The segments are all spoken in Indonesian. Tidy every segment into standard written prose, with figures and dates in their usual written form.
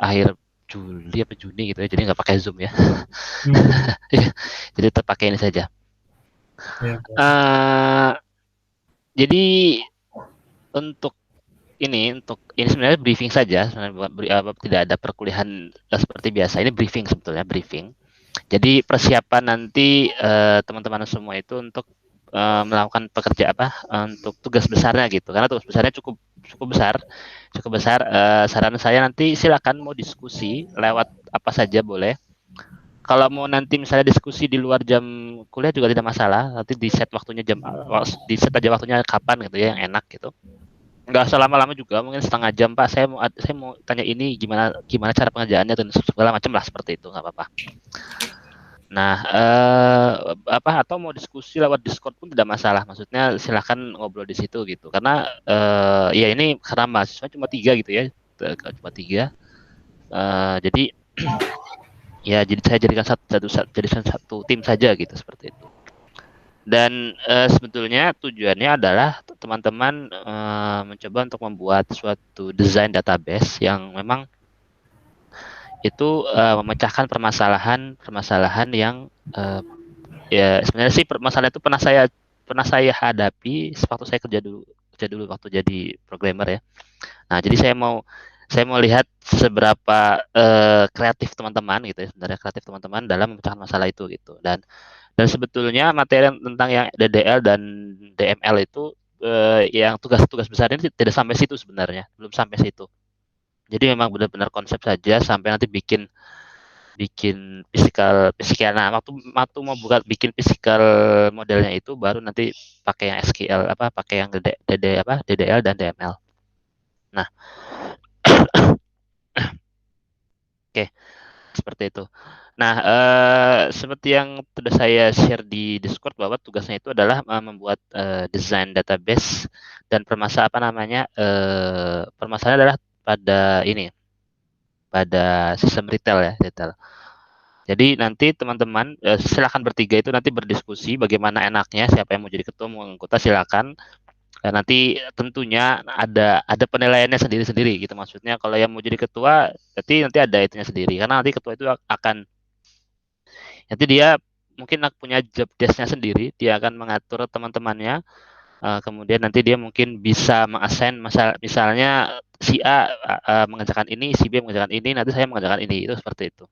akhir Juli apa Juni gitu ya, jadi nggak pakai Zoom ya. Hmm, Jadi tetap pakai ini saja. ya, Uh, jadi untuk untuk ini sebenarnya briefing saja, sebenarnya tidak ada perkuliahan seperti biasa. Ini briefing sebetulnya, briefing. Jadi persiapan nanti teman-teman semua itu untuk melakukan pekerja apa untuk tugas besarnya gitu. Karena tugas besarnya cukup cukup besar, cukup besar. Saran saya nanti silakan mau diskusi lewat apa saja boleh. Kalau mau nanti misalnya diskusi di luar jam kuliah juga tidak masalah. Nanti di set waktunya di set aja waktunya kapan gitu ya yang enak gitu. Nggak usah lama-lama juga, mungkin setengah jam Pak. Saya mau tanya ini gimana gimana cara pengerjaannya dan segala macam lah seperti itu nggak apa-apa. Nah, atau mau diskusi lewat Discord pun tidak masalah. Maksudnya silakan ngobrol di situ gitu. Karena ya ini karena mahasiswa cuma 3 gitu ya, cuma 3. Jadi ya saya jadikan satu tim saja gitu seperti itu. Dan sebetulnya tujuannya adalah teman-teman mencoba untuk membuat suatu desain database yang memang itu memecahkan permasalahan yang ya sebenarnya sih masalah itu pernah saya hadapi waktu saya kerja dulu waktu jadi programmer ya. Nah, jadi saya mau lihat seberapa kreatif teman-teman gitu ya, sebenarnya kreatif teman-teman dalam memecahkan masalah itu gitu. Dan sebetulnya materi tentang yang DDL dan DML itu yang tugas-tugas besar ini tidak sampai situ sebenarnya, belum sampai situ. Jadi memang benar-benar konsep saja sampai nanti bikin bikin fisikal. Nah, waktu mau buka bikin fisikal modelnya itu baru nanti pakai yang SQL pakai yang DDL dan DML. Nah, oke, seperti itu. Nah, seperti yang sudah saya share di Discord bahwa tugasnya itu adalah membuat desain database dan permasalahan adalah pada pada sistem retail ya, retail. Jadi nanti teman-teman silakan bertiga itu nanti berdiskusi bagaimana enaknya, siapa yang mau jadi ketua mau anggota silakan. Nanti tentunya ada penilaiannya sendiri-sendiri gitu, maksudnya kalau yang mau jadi ketua nanti ada itunya sendiri karena nanti ketua itu akan nanti dia mungkin punya job desk-nya sendiri, dia akan mengatur teman-temannya. Kemudian nanti dia mungkin bisa mengassign misalnya si A mengerjakan ini, si B mengerjakan ini, nanti saya mengerjakan ini, itu seperti itu.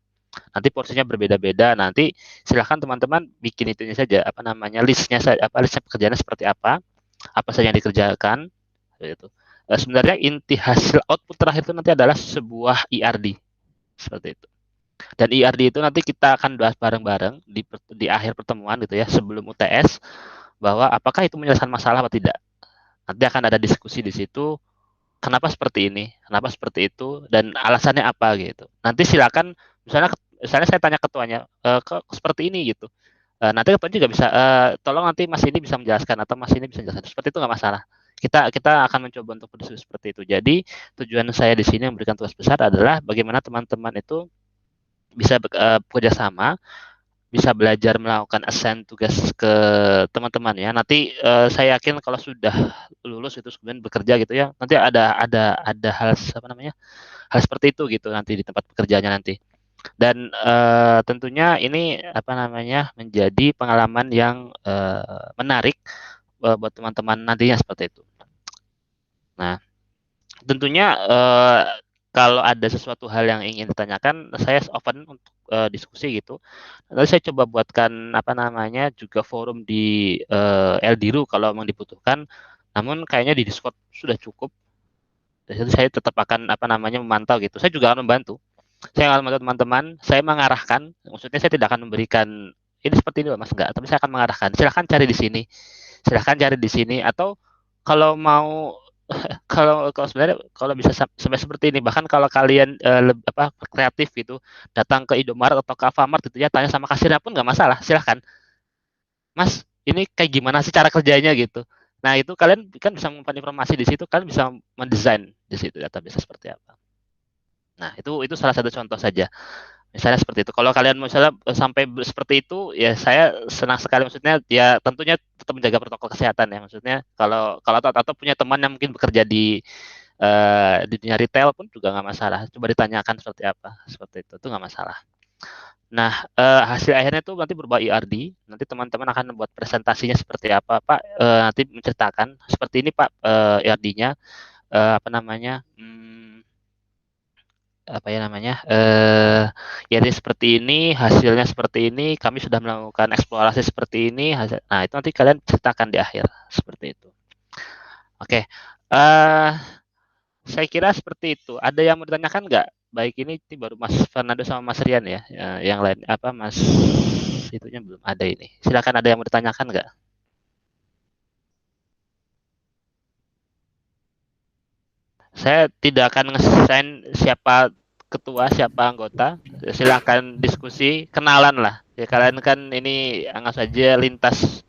Nanti porsinya berbeda-beda. Nanti silahkan teman-teman bikin itunya saja, listnya pekerjaannya seperti apa saja yang dikerjakan, gitu. Sebenarnya inti hasil output terakhir itu nanti adalah sebuah ERD seperti itu. Dan ERD itu nanti kita akan bahas bareng-bareng di akhir pertemuan gitu ya, sebelum UTS, bahwa apakah itu menyelesaikan masalah atau tidak. Nanti akan ada diskusi di situ, kenapa seperti ini, kenapa seperti itu, dan alasannya apa gitu. Nanti silakan, misalnya saya tanya ketuanya, kok seperti ini gitu. Nanti ketua juga bisa, tolong nanti Mas ini bisa menjelaskan atau Mas ini bisa menjelaskan. Seperti itu nggak masalah. Kita akan mencoba untuk berdiskusi seperti itu. Jadi tujuan saya di sini memberikan tugas besar adalah bagaimana teman-teman itu bisa bekerja sama, bisa belajar melakukan assign tugas ke teman-teman ya. Nanti saya yakin kalau sudah lulus itu kemudian bekerja gitu ya, nanti ada hal apa namanya hal seperti itu gitu nanti di tempat pekerjaannya nanti. Dan tentunya ini apa namanya menjadi pengalaman yang menarik buat teman-teman nantinya seperti itu. Nah, tentunya kalau ada sesuatu hal yang ingin ditanyakan, saya open untuk diskusi gitu. Nanti saya coba buatkan apa namanya juga forum di Eldiru kalau memang dibutuhkan. Namun kayaknya di Discord sudah cukup. Jadi saya tetap akan apa namanya memantau gitu. Saya juga akan membantu. Saya akan membantu teman-teman. Saya mengarahkan. Maksudnya saya tidak akan memberikan ini seperti ini Mas enggak, tapi saya akan mengarahkan. Silahkan cari di sini. Silahkan cari di sini atau kalau mau kalau sebenarnya kalau bisa sampai seperti ini, bahkan kalau kalian kreatif gitu datang ke Indomaret atau ke Alfamart gitu ya, tanya sama kasirnya pun nggak masalah, silahkan Mas ini kayak gimana sih cara kerjanya gitu. Nah itu kalian kan bisa menyimpan informasi di situ, kalian bisa mendesain di situ database seperti apa. Nah itu salah satu contoh saja. Misalnya seperti itu. Kalau kalian misalnya sampai seperti itu, ya saya senang sekali. Maksudnya ya tentunya tetap menjaga protokol kesehatan ya. Maksudnya kalau kalau atau punya teman yang mungkin bekerja di Di dunia retail pun juga nggak masalah. Coba ditanyakan seperti apa, seperti itu nggak masalah. Nah, hasil akhirnya itu nanti berupa ERD. Nanti teman-teman akan membuat presentasinya seperti apa, Pak. Nanti menceritakan seperti ini, Pak, ERD-nya. Apa namanya? Apa ya namanya? ERD seperti ini, hasilnya seperti ini. Kami sudah melakukan eksplorasi seperti ini. Nah, itu nanti kalian ceritakan di akhir, seperti itu. Oke. Saya kira seperti itu. Ada yang mau ditanyakan nggak? Baik ini baru Mas Fernando sama Mas Rian ya. Yang lain apa Mas itunya belum ada ini. Silakan ada yang mau ditanyakan nggak? Saya tidak akan nge-sign siapa ketua, siapa anggota. Silakan diskusi, kenalan lah. Ya kalian kan ini anggap saja lintas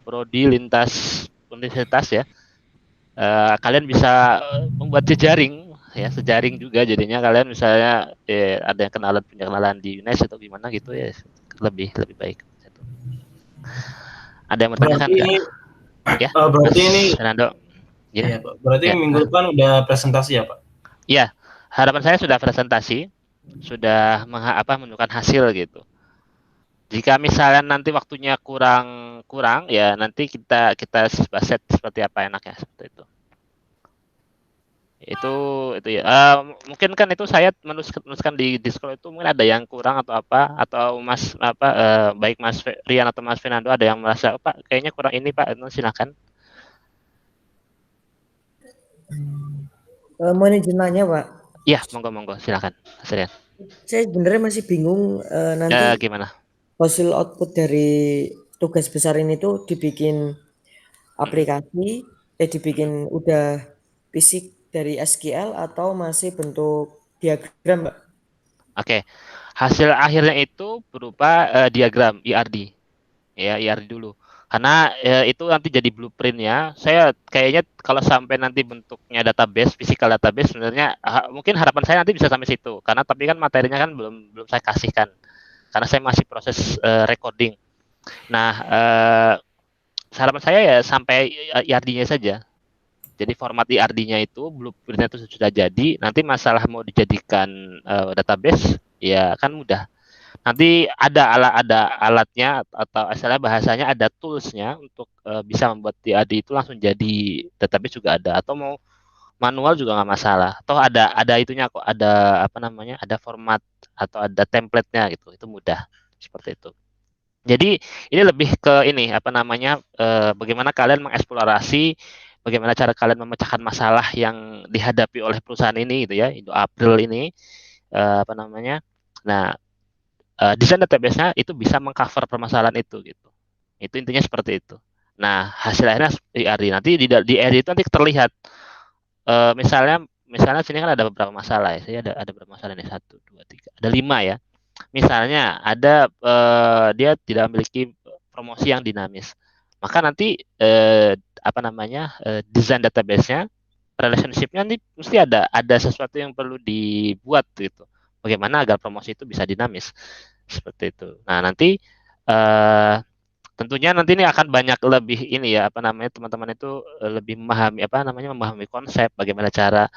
prodi, lintas universitas ya. Kalian bisa membuat jejaring ya sejaring juga jadinya kalian misalnya ada yang punya kenalan di UNES atau gimana gitu ya lebih lebih baik. Ada yang bertanyakan Berarti nggak? ini Ya, Mas berarti ini Fernando. Ya, ya Pak. Berarti ya, minggu depan udah presentasi ya Pak? ya. Harapan saya sudah presentasi, sudah menunjukkan hasil gitu. Jika misalnya nanti waktunya kurang kurang ya nanti kita set seperti apa enaknya seperti itu. Itu ya. Mungkin kan itu saya menuliskan di Discord itu mungkin ada yang kurang atau apa atau Mas apa baik Mas Rian atau Mas Fernando ada yang merasa oh, Pak kayaknya kurang ini Pak itu silakan. Mau izin nanya Pak, Iya, monggo monggo silakan Mas Rian. saya sebenarnya masih bingung nanti Gimana? hasil output dari tugas besar ini tuh dibikin Mm-mm, aplikasi, dibikin mm-mm. udah fisik dari SQL atau masih bentuk diagram Pak? Oke. Hasil akhirnya itu berupa diagram ERD. Ya, ERD dulu. Karena itu nanti jadi blueprintnya. Saya kayaknya kalau sampai nanti bentuknya database, physical database, sebenarnya mungkin harapan saya nanti bisa sampai situ. Karena tapi kan materinya kan belum belum saya kasihkan. Karena saya masih proses recording. Nah, harapan saya ya sampai ERD-nya saja. Jadi format ERD-nya itu, blueprintnya itu sudah jadi. Nanti masalah mau dijadikan database, ya kan mudah. Nanti ada alatnya atau istilahnya bahasanya ada toolsnya untuk bisa membuat DAD itu langsung jadi database juga ada atau mau manual juga nggak masalah. Toh ada itunya kok ada apa namanya ada format atau ada template-nya gitu itu mudah seperti itu. Jadi ini lebih ke ini apa namanya bagaimana kalian mengeksplorasi bagaimana cara kalian memecahkan masalah yang dihadapi oleh perusahaan ini gitu ya Indo April ini apa namanya. Nah desain database-nya itu bisa mengcover permasalahan itu gitu. Itu intinya seperti itu. Nah, hasil akhirnya di RD nanti di RD itu nanti terlihat misalnya misalnya sini kan ada beberapa masalah ya. Saya ada beberapa masalah nih satu, dua, tiga, ada lima ya. Misalnya ada dia tidak memiliki promosi yang dinamis. Maka nanti apa namanya desain database-nya relationship-nya nanti mesti ada sesuatu yang perlu dibuat gitu. Bagaimana agar promosi itu bisa dinamis seperti itu. Nah, nanti eh, tentunya nanti ini akan banyak lebih ini ya apa namanya teman-teman itu lebih memahami apa namanya memahami konsep bagaimana cara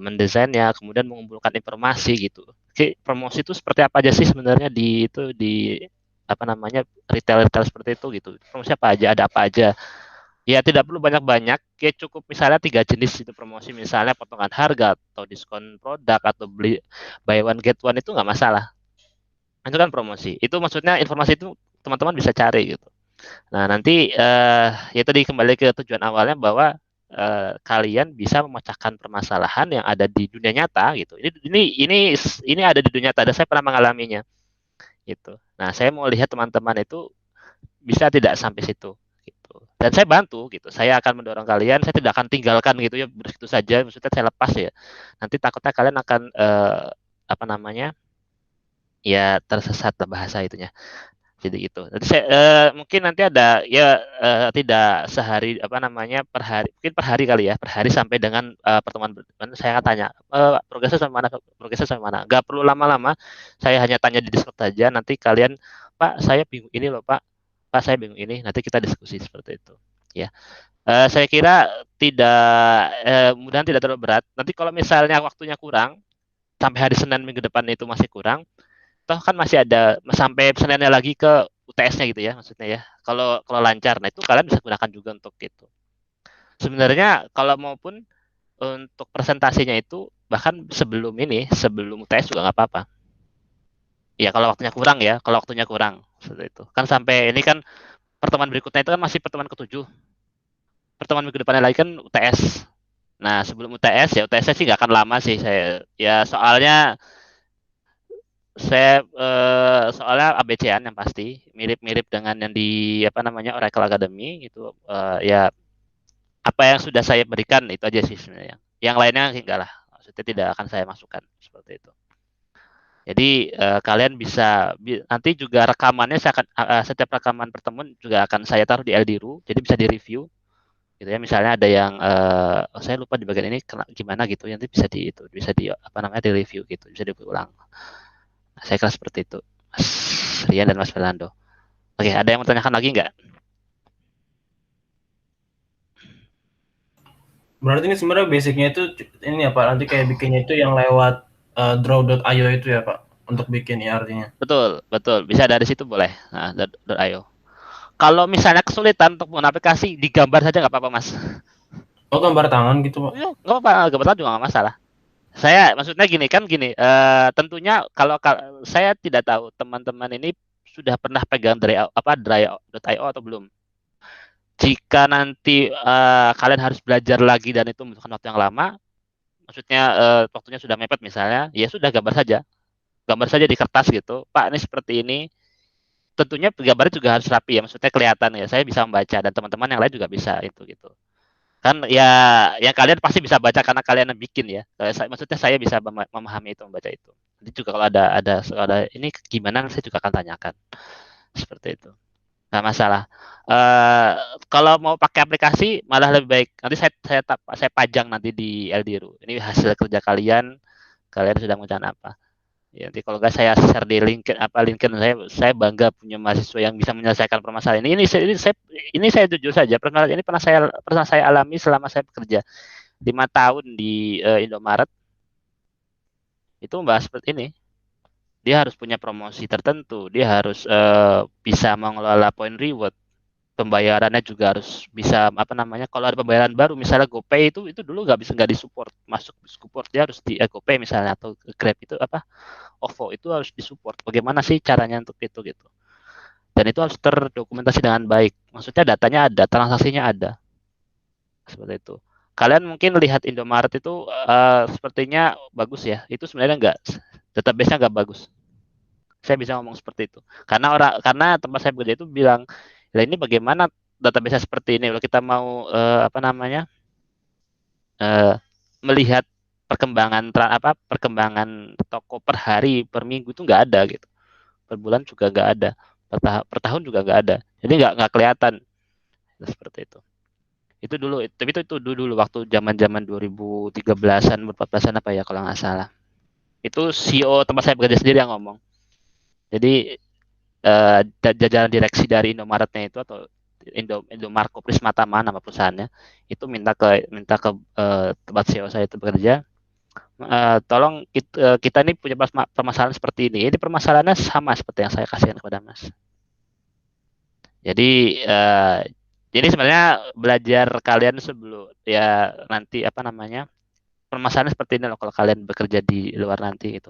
mendesainnya, kemudian mengumpulkan informasi gitu. Oke, promosi itu seperti apa aja sih sebenarnya di apa namanya retail-retail seperti itu gitu. Promosi apa aja, ada apa aja. Ya tidak perlu banyak-banyak, ya cukup misalnya 3 jenis itu promosi, misalnya potongan harga atau diskon produk atau beli buy one get one itu nggak masalah. Itu kan promosi. Itu maksudnya informasi itu teman-teman bisa cari gitu. Nah nanti ya tadi kembali ke tujuan awalnya bahwa kalian bisa memecahkan permasalahan yang ada di dunia nyata gitu. Ini ada di dunia nyata. Dan saya pernah mengalaminya gitu. Nah saya mau lihat teman-teman itu bisa tidak sampai situ gitu. Dan saya bantu gitu. Saya akan mendorong kalian. Saya tidak akan tinggalkan gitu ya begitu saja. Maksudnya saya lepas ya. Nanti takutnya kalian akan apa namanya ya tersesat lah bahasa itunya. Jadi gitu. Nanti saya, mungkin nanti ada ya tidak sehari apa namanya per hari mungkin per hari kali ya per hari sampai dengan pertemuan saya akan tanya progresnya sampai mana progresnya sampai mana. Gak perlu lama-lama. Saya hanya tanya di Discord saja. Nanti kalian Pak saya bingung ini loh Pak. Pak saya bingung ini. Nanti kita diskusi seperti itu. ya. Saya kira mudah-mudahan tidak terlalu berat. Nanti kalau misalnya waktunya kurang, sampai hari Senin minggu depan itu masih kurang, toh kan masih ada sampai Seninnya lagi ke UTS-nya gitu ya, maksudnya ya. Kalau kalau lancar, nah itu kalian bisa gunakan juga untuk itu. Sebenarnya kalau maupun untuk presentasinya itu bahkan sebelum UTS juga nggak apa-apa. Ya kalau waktunya kurang ya, kalau waktunya kurang seperti itu. Kan sampai ini kan pertemuan berikutnya itu kan masih pertemuan ketujuh. Pertemuan minggu depannya lagi kan UTS. Nah, sebelum UTS ya UTS-nya sih nggak akan lama sih saya. Ya soalnya ABC-an yang pasti mirip-mirip dengan yang di apa namanya Oracle Academy itu ya apa yang sudah saya berikan itu aja sih sebenarnya. Yang lainnya enggak lah. Maksudnya tidak akan saya masukkan seperti itu. Jadi kalian bisa nanti juga rekamannya setiap rekaman pertemuan juga akan saya taruh di LDRU, jadi bisa direview gitu ya. Misalnya ada yang saya lupa di bagian ini gimana gitu, nanti bisa di apa namanya di review gitu, bisa diulang. Saya kira seperti itu, Mas Rian dan Mas Fernando. Oke, ada yang mau tanyakan lagi nggak? Berarti ini sebenarnya basicnya itu ini ya Pak, nanti kayak bikinnya itu yang lewat draw.io itu ya Pak, untuk bikin IRT-nya. Betul, betul. Bisa dari situ boleh. Nah, .io. Kalau misalnya kesulitan untuk menggunakan aplikasi, digambar saja nggak apa-apa, Mas. Oh, gambar tangan gitu Pak? Iya, nggak apa-apa. Gambar tangan juga nggak masalah. Saya maksudnya gini, tentunya kalau saya tidak tahu teman-teman ini sudah pernah pegang dry.io atau belum. Jika nanti kalian harus belajar lagi dan itu membutuhkan waktu yang lama, maksudnya waktunya sudah mepet misalnya, ya sudah gambar saja di kertas gitu. Pak, ini seperti ini. Tentunya gambarnya juga harus rapi ya, maksudnya kelihatan ya. Saya bisa membaca dan teman-teman yang lain juga bisa itu gitu. Kan ya yang kalian pasti bisa baca karena kalian yang bikin ya. Maksudnya saya bisa memahami itu, membaca itu. Nanti juga kalau ada ini gimana saya juga akan tanyakan seperti itu. Nggak masalah. Eh Kalau mau pakai aplikasi malah lebih baik. Nanti saya pajang nanti di LDRU. Ini hasil kerja kalian. Kalian sudah mengucapkan apa? Ya, nanti kalau nggak saya share di LinkedIn saya bangga punya mahasiswa yang bisa menyelesaikan permasalahan ini. Ini saya jujur saja permasalahan ini pernah saya alami selama saya bekerja 5 tahun di Indomaret. Itu membahas seperti ini. Dia harus punya promosi tertentu, dia harus bisa mengelola point reward, pembayarannya juga harus bisa apa namanya, kalau ada pembayaran baru misalnya GoPay itu dulu nggak disupport, masuk support dia harus di GoPay misalnya atau Grab itu apa OVO itu harus disupport. Bagaimana sih caranya untuk itu gitu. Dan itu harus terdokumentasi dengan baik. Maksudnya datanya ada, transaksinya ada. Seperti itu. Kalian mungkin lihat Indomaret itu sepertinya bagus ya. Itu sebenarnya enggak, database-nya enggak bagus. Saya bisa ngomong seperti itu. Karena tempat saya bekerja itu bilang, "Ya ini bagaimana database seperti ini kalau kita mau apa namanya? Melihat perkembangan toko per hari, per minggu itu nggak ada gitu. Per bulan juga nggak ada, per tahun juga nggak ada. Jadi nggak kelihatan seperti itu. Itu dulu, tapi itu dulu waktu zaman-zaman 2013-an, 2014-an apa ya kalau nggak salah. Itu CEO tempat saya bekerja sendiri yang ngomong. Jadi jajaran direksi dari Indomaretnya itu atau Indomarko Prismatama nama perusahaannya itu minta ke tempat CEO saya itu bekerja, tolong kita ini punya permasalahan seperti ini. Ini permasalahannya sama seperti yang saya kasihkan kepada Mas. Jadi sebenarnya belajar kalian sebelum ya nanti apa namanya permasalahan seperti ini loh kalau kalian bekerja di luar nanti itu.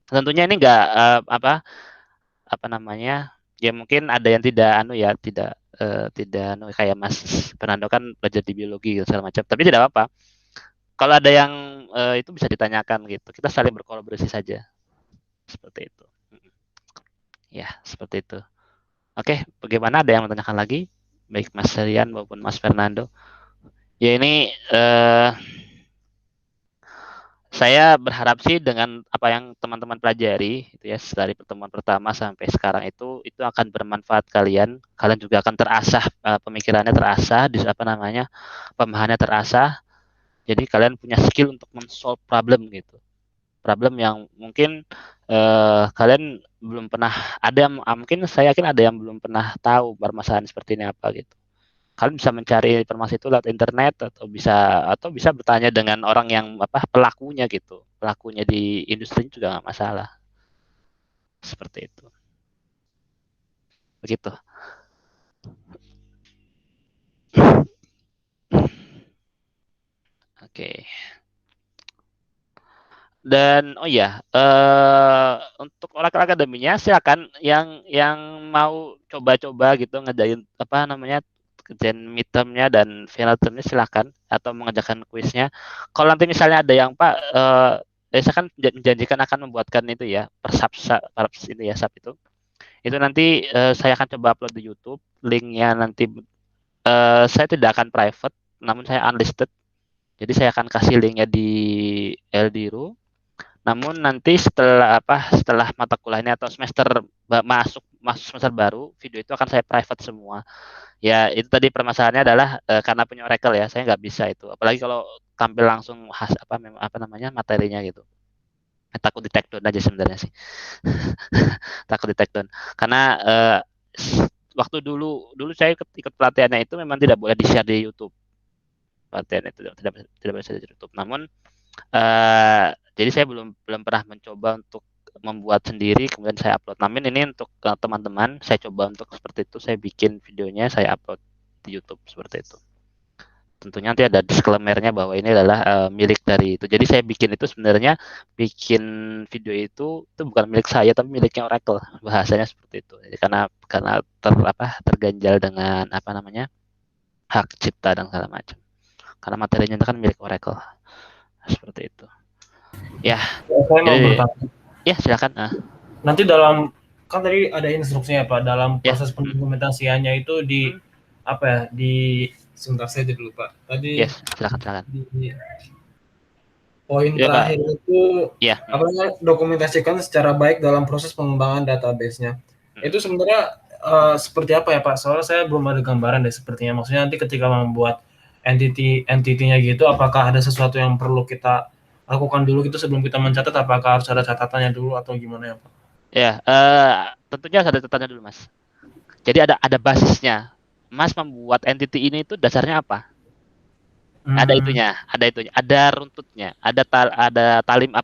Tentunya ini enggak apa namanya ya mungkin ada yang tidak kayak Mas Fernando kan belajar di biologi gitu, segala macam. Tapi tidak apa-apa. Kalau ada yang itu bisa ditanyakan gitu. Kita saling berkolaborasi saja seperti itu. Ya seperti itu. Oke, bagaimana ada yang menanyakan lagi? Baik Mas Rian maupun Mas Fernando. Ya ini saya berharap sih dengan apa yang teman-teman pelajari itu ya dari pertemuan pertama sampai sekarang itu akan bermanfaat kalian. Kalian juga akan terasah pemikirannya terasah, di apa namanya pemahamannya terasah. Jadi kalian punya skill untuk men-solve problem gitu. Problem yang mungkin kalian belum pernah ada yang mungkin saya yakin ada yang belum pernah tahu permasalahan seperti ini apa gitu. Kalian bisa mencari informasi itu lewat internet atau bisa bertanya dengan orang yang pelakunya gitu. Pelakunya di industri juga nggak masalah. Seperti itu. Begitu. Oke. Dan oh ya, untuk olahraga akademinya silakan yang mau coba-coba gitu ngerjain kerjain midterm-nya dan final term-nya silakan atau mengerjakan kuisnya. Kalau nanti misalnya ada yang Pak, saya kan menjanjikan akan membuatkan itu ya ini ya sub itu. Itu nanti saya akan coba upload di YouTube. Linknya nanti saya tidak akan private, namun saya unlisted. Jadi saya akan kasih linknya di Eldiru. Namun nanti setelah mata kuliah ini atau masuk semester baru, video itu akan saya private semua. Ya itu tadi permasalahannya adalah karena punya Oracle ya, saya nggak bisa itu. Apalagi kalau tampil langsung materinya gitu. Takut di take down aja sebenarnya sih. Takut di take down. Karena waktu dulu saya ikut pelatihannya itu memang tidak boleh di-share di YouTube. Pelatihan itu tidak bisa di YouTube. Namun jadi saya belum pernah mencoba untuk membuat sendiri kemudian saya upload. Namun ini untuk teman-teman saya coba untuk seperti itu, saya bikin videonya, saya upload di YouTube seperti itu. Tentunya nanti ada disclaimer-nya bahwa ini adalah milik dari itu. Jadi saya bikin itu sebenarnya bikin video itu bukan milik saya tapi miliknya Oracle. Bahasanya seperti itu. Jadi karena terganjal dengan hak cipta dan segala macam. Karena materinya itu kan milik Oracle. Seperti itu. Ya. Saya mau Jadi, bertanya. ya silakan. Nanti kan tadi ada instruksinya Pak dalam proses pendokumentasiannya itu sebentar saya jadi lupa. Tadi silakan. Poin terakhir itu dokumentasikan secara baik dalam proses pengembangan database-nya. Itu sebenarnya seperti apa ya Pak? Soalnya saya belum ada gambaran deh sepertinya. Maksudnya nanti ketika membuat entity-nya gitu, apakah ada sesuatu yang perlu kita lakukan dulu gitu sebelum kita mencatat? Apakah harus ada catatannya dulu atau gimana ya Pak? Ya, tentunya ada catatannya dulu Mas. Jadi ada basisnya. Mas membuat entity ini itu dasarnya apa? Ada itunya. Ada runtutnya. Ada talim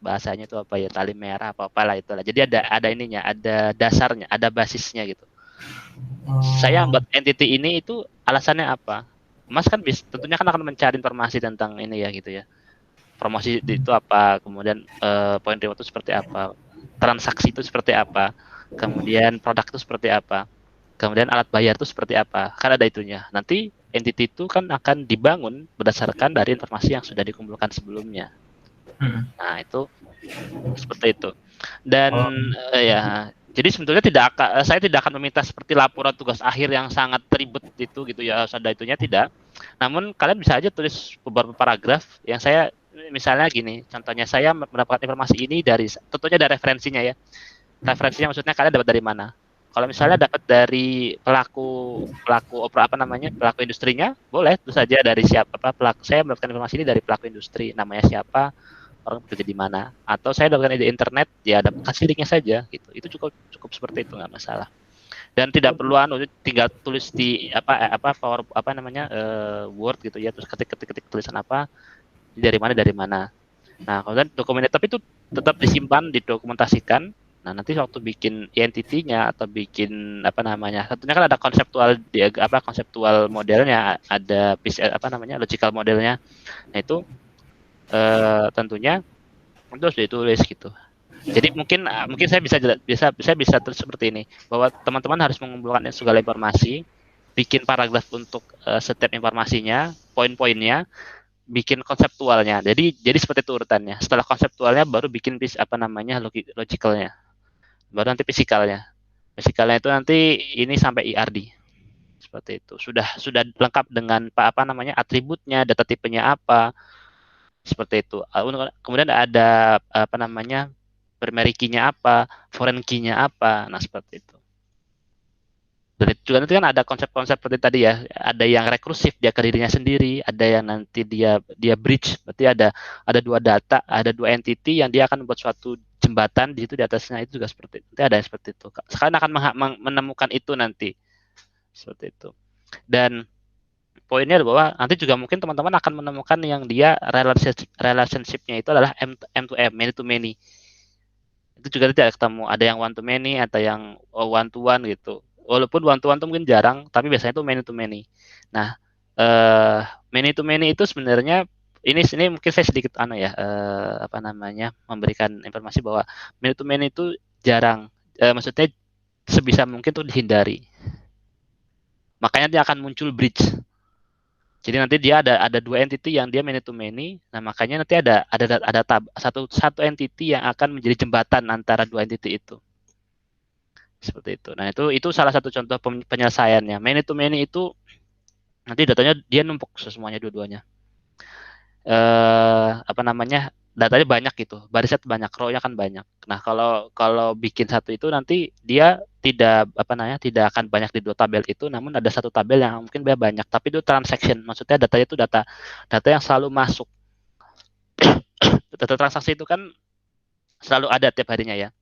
bahasanya itu apa ya? Talim merah apalah itulah. Jadi ada ininya, ada dasarnya, ada basisnya gitu. Saya buat entity ini itu alasannya apa? Mas kan tentunya kan akan mencari informasi tentang ini ya gitu ya. Promosi itu apa, kemudian point reward itu seperti apa, transaksi itu seperti apa, kemudian produk itu seperti apa, kemudian alat bayar itu seperti apa, kan ada itunya. Nanti entity itu kan akan dibangun berdasarkan dari informasi yang sudah dikumpulkan sebelumnya. Nah itu seperti itu. Dan ya, jadi sebetulnya saya tidak akan meminta seperti laporan tugas akhir yang sangat ribet itu gitu ya, ada itunya tidak. Namun kalian bisa aja tulis beberapa paragraf yang saya misalnya gini, contohnya saya mendapatkan informasi ini tentunya ada referensinya ya. Referensinya maksudnya kalian dapat dari mana? Kalau misalnya dapat dari pelaku industrinya, boleh tentu saja dari siapa saya mendapatkan informasi ini dari pelaku industri, namanya siapa, orang bekerja di mana, atau saya dapatkan di internet, ya kasih linknya saja gitu. Itu cukup seperti itu, nggak masalah. Dan tidak perlu tinggal tulis di Word gitu ya, terus ketik tulisan apa dari mana. Nah, kemudian dokumennya tapi itu tetap disimpan, didokumentasikan. Nah, nanti waktu bikin entity-nya atau bikin tentunya kan ada konseptual modelnya, ada logical modelnya. Nah, itu tentunya itu harus ditulis gitu. Jadi mungkin saya bisa terus seperti ini, bahwa teman-teman harus mengumpulkan segala informasi, bikin paragraf untuk setiap informasinya, poin-poinnya, bikin konseptualnya. Jadi seperti itu urutannya. Setelah konseptualnya baru bikin logicalnya. Baru nanti fisikalnya. Fisikalnya itu nanti ini sampai IRD. Seperti itu. Sudah lengkap dengan atributnya, data tipenya apa. Seperti itu. Kemudian ada primary key-nya apa, foreign key-nya apa. Nah, seperti itu. Dan itu juga nanti kan ada konsep-konsep seperti tadi ya, ada yang rekursif dia ke dirinya sendiri, ada yang nanti dia bridge, berarti ada dua data, ada dua entity yang dia akan membuat suatu jembatan di situ, di atasnya itu juga seperti itu. Nanti ada yang seperti itu. Sekarang akan menemukan itu nanti seperti itu. Dan poinnya bahwa nanti juga mungkin teman-teman akan menemukan yang dia relationship-nya itu adalah M to M, many to many. Itu juga tidak ketemu, ada yang one to many atau yang one to one gitu. Walaupun one to one itu mungkin jarang, tapi biasanya itu many to many. Nah, many to many itu sebenarnya ini mungkin saya sedikit memberikan informasi bahwa many to many itu jarang, maksudnya sebisa mungkin itu dihindari. Makanya dia akan muncul bridge. Jadi nanti dia ada dua entity yang dia many to many. Nah, makanya nanti ada satu entity yang akan menjadi jembatan antara dua entity itu. Seperti itu. Nah, itu salah satu contoh penyelesaiannya. Many to many itu nanti datanya dia numpuk semuanya dua-duanya. Datanya banyak gitu, barisnya banyak, row-nya kan banyak. Nah, kalau bikin satu itu nanti dia tidak akan banyak di dua tabel itu, namun ada satu tabel yang mungkin dia banyak, tapi itu transaction, maksudnya datanya itu data yang selalu masuk. Data transaksi itu kan selalu ada tiap harinya ya,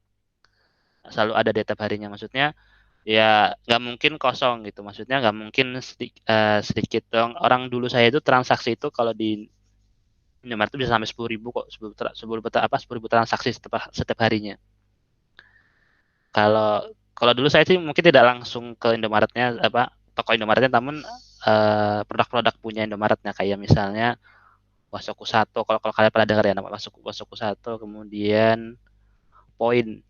selalu ada di tiap harinya, maksudnya ya nggak mungkin kosong gitu, maksudnya nggak mungkin sedikit dong. Orang dulu saya itu transaksi itu kalau di Indomaret itu bisa sampai 10.000 kok, 10.000 transaksi setiap harinya. Kalau dulu saya sih mungkin tidak langsung ke Indomaretnya toko Indomaretnya, namun produk-produk punya Indomaretnya kayak misalnya Wasoku Sato, kalau kalian pernah dengar ya nama Wasoku Sato, kemudian bukan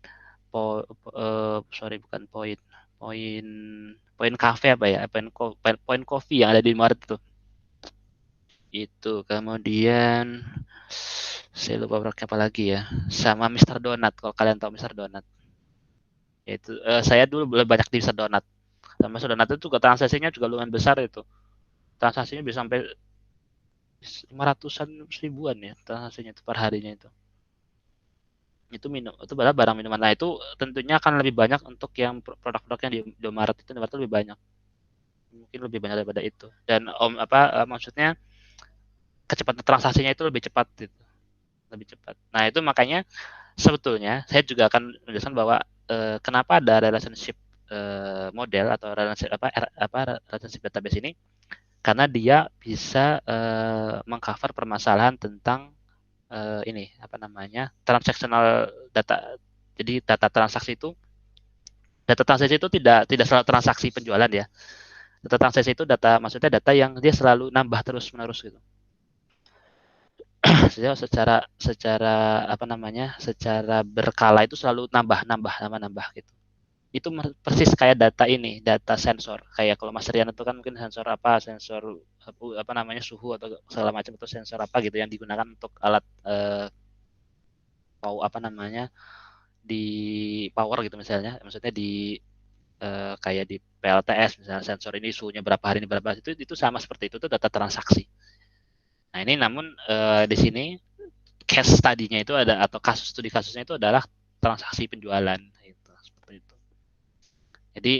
Point Cafe Point Coffee yang ada di Indomaret itu, kemudian saya lupa produknya apa lagi ya, sama Mr. Donut, kalau kalian tahu Mr. Donut. Itu saya dulu banyak di Mr. Donut. Dan Mr. Donut itu juga transaksinya juga lumayan besar itu. Transaksinya bisa sampai 500-an ribuan ya transaksinya itu per harinya itu. Itu barang minuman. Nah, itu tentunya akan lebih banyak untuk yang produk-produk yang di Indomaret itu lebih banyak. Mungkin lebih banyak daripada itu. Dan maksudnya kecepatan transaksinya itu lebih cepat gitu. Lebih cepat. Nah, itu makanya sebetulnya saya juga akan menjelaskan bahwa kenapa ada relationship model atau relationship database ini, karena dia bisa mengcover permasalahan tentang transactional data. Jadi data transaksi itu tidak selalu transaksi penjualan ya. Data transaksi itu maksudnya data yang dia selalu nambah terus menerus gitu. secara berkala itu selalu nambah gitu. Itu persis kayak data sensor. Kayak kalau Mas Rian itu kan mungkin sensor suhu atau segala macam, itu sensor apa gitu yang digunakan untuk alat di power gitu misalnya. Maksudnya di kayak di PLTS misalnya, sensor ini suhunya berapa hari ini berapa, itu sama seperti itu data transaksi. Nah, ini namun di sini case study-nya itu ada, atau studi kasusnya itu adalah transaksi penjualan gitu, seperti itu. Jadi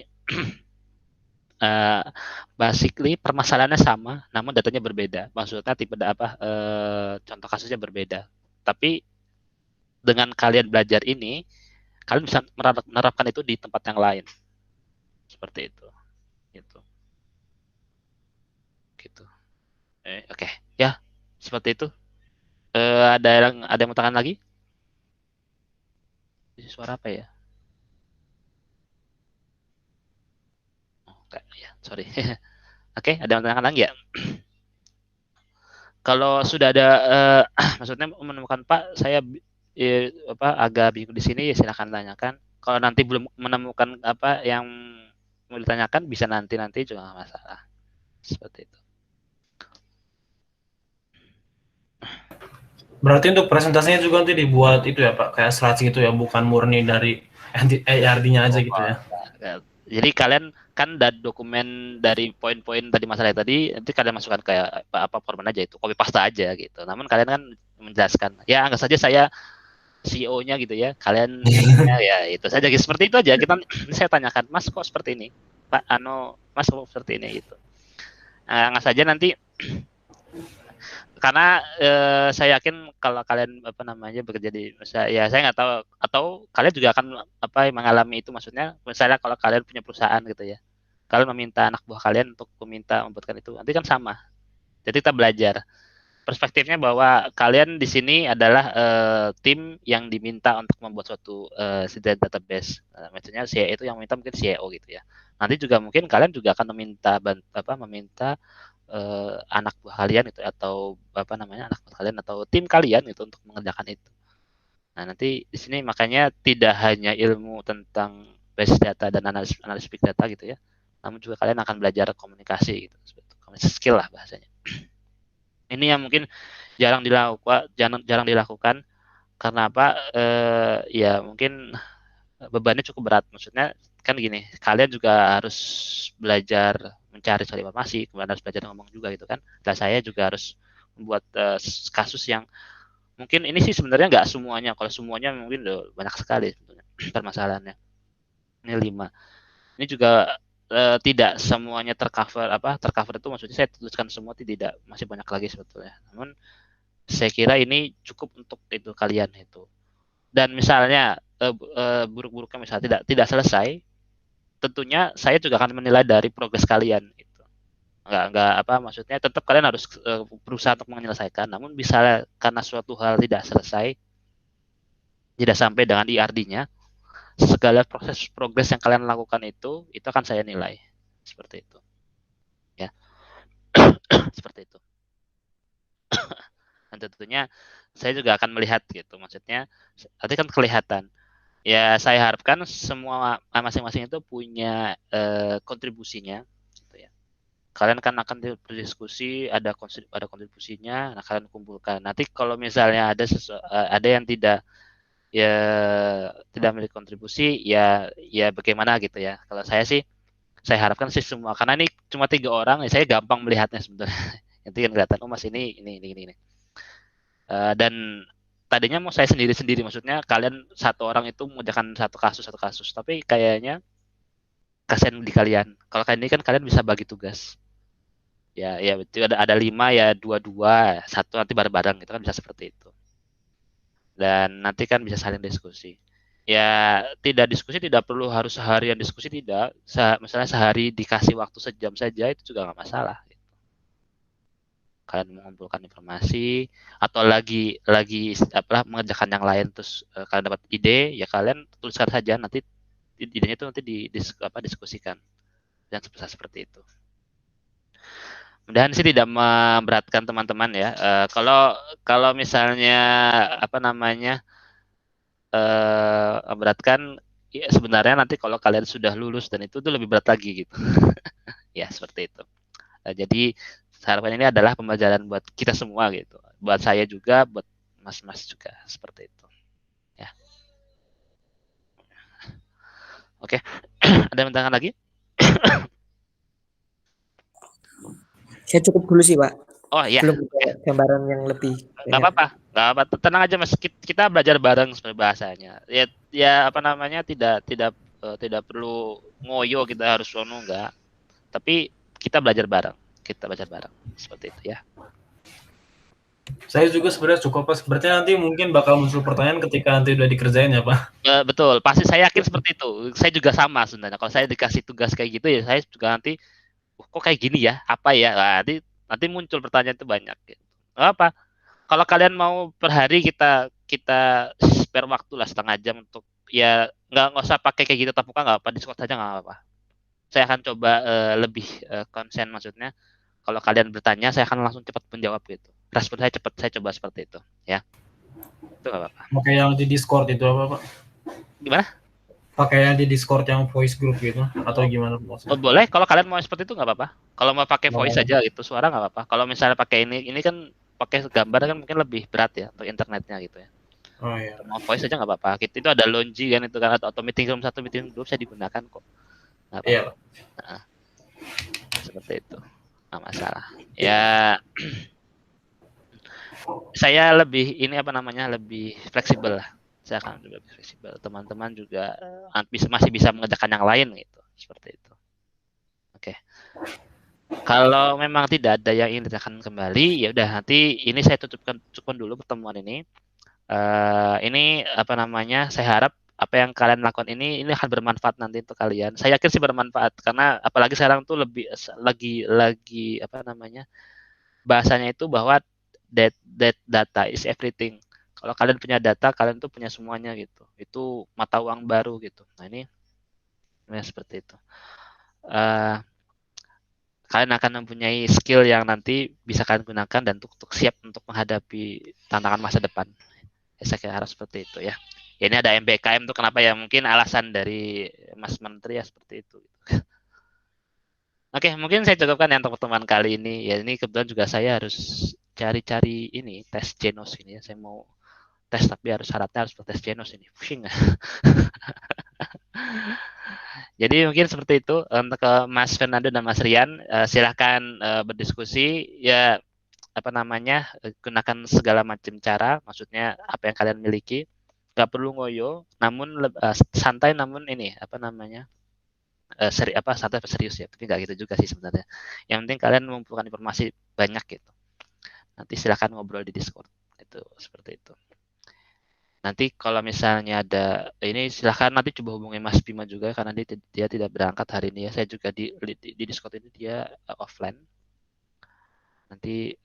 basically permasalahannya sama, namun datanya berbeda. Maksudnya contoh kasusnya berbeda. Tapi dengan kalian belajar ini, kalian bisa menerapkan itu di tempat yang lain. Seperti itu. Gitu. Oke. Ya, seperti itu. Ada yang mau tangan lagi? Suara apa ya? Ya, sorry. Oke, ada yang mau tangan lagi ya? Kalau sudah ada, maksudnya menemukan Pak, saya agak bingung di sini, ya silakan tanyakan. Kalau nanti belum menemukan apa yang mau ditanyakan, bisa nanti juga nggak masalah. Seperti itu. Berarti untuk presentasinya juga nanti dibuat itu ya Pak, kayak slides gitu ya, bukan murni dari ARD-nya aja gitu ya. Jadi kalian kan dari dokumen dari poin-poin tadi masalah tadi, nanti kalian masukkan kayak apa format aja, itu copy paste aja gitu. Namun kalian kan menjelaskan, ya anggap saja saya CEO-nya gitu ya, kalian ya itu saja, seperti itu aja. Saya tanyakan, Mas kok seperti ini, Pak Mas kok seperti ini gitu. Anggap saja nanti karena saya yakin kalau kalian bekerja di, ya saya nggak tahu, atau kalian juga akan mengalami itu, maksudnya misalnya kalau kalian punya perusahaan gitu ya, kalian meminta anak buah kalian untuk membuatkan itu, nanti kan sama. Jadi kita belajar perspektifnya bahwa kalian di sini adalah tim yang diminta untuk membuat suatu database. Maksudnya CEO itu yang meminta mungkin CEO gitu ya. Nanti juga mungkin kalian juga akan meminta anak buah kalian itu atau anak buah kalian atau tim kalian itu untuk mengerjakan itu. Nah, nanti di sini makanya tidak hanya ilmu tentang base data dan analis big data gitu ya, namun juga kalian akan belajar komunikasi gitu, komunikasi skill lah bahasanya. Ini yang mungkin jarang dilakukan karena apa? Ya mungkin bebannya cukup berat. Maksudnya kan gini, kalian juga harus belajar mencari soal informasi, kemudian harus belajar ngomong juga gitu kan. Dan saya juga harus membuat kasus yang mungkin ini sih sebenarnya nggak semuanya. Kalau semuanya mungkin banyak sekali sebetulnya permasalahannya. Ini 5. Ini juga tidak semuanya tercover itu maksudnya saya tuliskan semua, tidak, masih banyak lagi sebetulnya. Namun saya kira ini cukup untuk itu kalian itu. Dan misalnya buruk-buruknya misalnya tidak selesai, tentunya saya juga akan menilai dari progres kalian itu. Nggak maksudnya tetap kalian harus berusaha untuk menyelesaikan. Namun misalnya karena suatu hal tidak selesai, tidak sampai dengan IRD-nya, segala proses progres yang kalian lakukan itu akan saya nilai seperti itu ya. Seperti itu. Dan tentunya saya juga akan melihat gitu, maksudnya nanti kan kelihatan ya. Saya harapkan semua masing-masing itu punya kontribusinya gitu ya. Kalian kan akan berdiskusi, ada kontribusinya, nah kalian kumpulkan. Nanti kalau misalnya ada yang tidak memiliki kontribusi, ya bagaimana gitu ya. Kalau saya harapkan sih semua, karena ini cuma 3 orang, ya saya gampang melihatnya sebenarnya. Nanti kan kelihatan, oh mas ini. Dan tadinya mau saya sendiri, maksudnya kalian satu orang itu mengerjakan satu kasus, tapi kayaknya kasihan di kalian. Kalau kayak ini kan kalian bisa bagi tugas. Ya betul, ada 5 ya 2, 1 nanti bareng-bareng gitu kan, bisa seperti itu. Dan nanti kan bisa saling diskusi. Ya tidak diskusi, tidak perlu harus seharian diskusi, tidak. Misalnya sehari dikasih waktu sejam saja itu juga nggak masalah. Kalian mengumpulkan informasi atau lagi mengerjakan yang lain, terus kalian dapat ide, ya kalian tuliskan saja, nanti idenya itu nanti diskusikan dan seperti itu. Mudah-mudahan sih tidak memberatkan teman-teman ya. Kalau misalnya memberatkan, ya sebenarnya nanti kalau kalian sudah lulus dan itu lebih berat lagi gitu. Ya seperti itu. Jadi harapan ini adalah pembelajaran buat kita semua gitu, buat saya juga, buat mas-mas juga, seperti itu ya. Oke. Ada yang bertanya lagi? Saya cukup dulu sih Pak. Oh iya. Belum gambaran yang lebih. Nggak apa-apa, tenang aja mas, kita belajar bareng seperti bahasanya. Ya tidak perlu ngoyo kita harus enggak, tapi kita belajar bareng seperti itu ya. Saya juga sebenarnya cukup Pak. Berarti nanti mungkin bakal muncul pertanyaan ketika nanti udah dikerjain ya Pak. Betul, pasti saya yakin seperti itu. Saya juga sama sebenarnya. Kalau saya dikasih tugas kayak gitu ya saya juga nanti kok kayak gini ya, apa ya? Nah, nanti muncul pertanyaan itu banyak gitu. Apa? Kalau kalian mau per hari kita spare waktu lah setengah jam untuk ya nggak usah pakai kayak gitu tatap muka, nggak apa, Discord saja nggak apa-apa. Saya akan coba lebih konsen, maksudnya kalau kalian bertanya saya akan langsung cepat menjawab gitu. Respon saya cepat, saya coba seperti itu ya. Itu nggak apa-apa. Pakai yang di Discord itu apa Pak? Gimana? Pakai yang di Discord yang voice group gitu atau gimana? Oh, boleh, kalau kalian mau seperti itu nggak apa-apa. Kalau mau pakai voice saja gitu, suara nggak apa-apa. Kalau misalnya pakai ini kan pakai gambar kan mungkin lebih berat ya untuk internetnya gitu ya. Oh iya. Mau voice aja nggak apa-apa. Itu ada Lounge kan itu kan, atau meeting room 1, meeting room 2 saya digunakan kok. Iya. Seperti itu. Nggak masalah. Ya saya lebih lebih fleksibel lah. Saya akan lebih fleksibel. Teman-teman juga masih bisa mengerjakan yang lain gitu. Seperti itu. Oke. Kalau memang tidak ada yang ingin ditanyakan kembali, ya udah nanti ini saya cukupkan dulu pertemuan ini. Ini saya harap apa yang kalian lakukan ini akan bermanfaat nanti untuk kalian. Saya yakin sih bermanfaat karena apalagi sekarang tuh lagi apa namanya, bahasanya itu bahwa that data is everything. Kalau kalian punya data, kalian tuh punya semuanya gitu. Itu mata uang baru gitu. Nah ini ya, seperti itu. Kalian akan mempunyai skill yang nanti bisa kalian gunakan dan untuk siap untuk menghadapi tantangan masa depan. Ya, saya kira harus seperti itu ya. Ya ini ada MBKM tuh kenapa ya, mungkin alasan dari Mas Menteri ya seperti itu. Oke, mungkin saya cukupkan ya untuk pertemuan kali ini. Ya ini kebetulan juga saya harus cari-cari ini tes Genos ini ya. Saya mau tes tapi syaratnya harus tes Genos ini. Pusing. Jadi mungkin seperti itu untuk Mas Fernando dan Mas Rian. Silahkan berdiskusi ya, apa namanya, gunakan segala macam cara, maksudnya apa yang kalian miliki, nggak perlu ngoyo, namun santai, namun ini apa namanya, santai serius ya, tapi nggak gitu juga sih sebenarnya. Yang penting kalian mengumpulkan informasi banyak gitu. Nanti silahkan ngobrol di Discord itu, seperti itu. Nanti kalau misalnya ada ini, silahkan nanti coba hubungi Mas Bima juga karena dia tidak berangkat hari ini ya. Saya juga di Discord ini dia offline. Nanti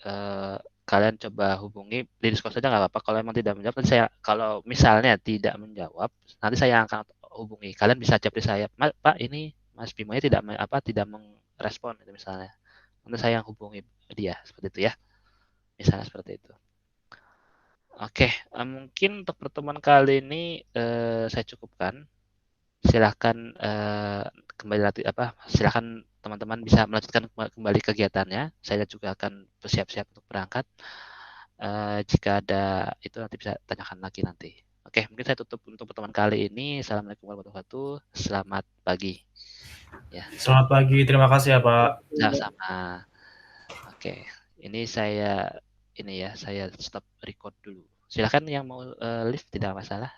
kalian coba hubungi di Discord saja nggak apa-apa. Kalau memang tidak menjawab, nanti saya, kalau misalnya tidak menjawab, nanti saya akan hubungi. Kalian bisa chat saya, Pak ini Mas Bimanya tidak merespon itu misalnya. Nanti saya yang hubungi dia seperti itu ya. Misalnya seperti itu. Oke, mungkin untuk pertemuan kali ini saya cukupkan. Silahkan kembali silahkan teman-teman bisa melanjutkan kembali kegiatannya. Saya juga akan bersiap-siap untuk berangkat. Jika ada itu nanti bisa tanyakan lagi nanti. Oke, mungkin saya tutup untuk pertemuan kali ini. Assalamualaikum warahmatullahi wabarakatuh. Selamat pagi. Ya. Selamat pagi, terima kasih ya Pak. Sama-sama. Oke, ini saya stop record dulu. Silakan yang mau live, tidak masalah.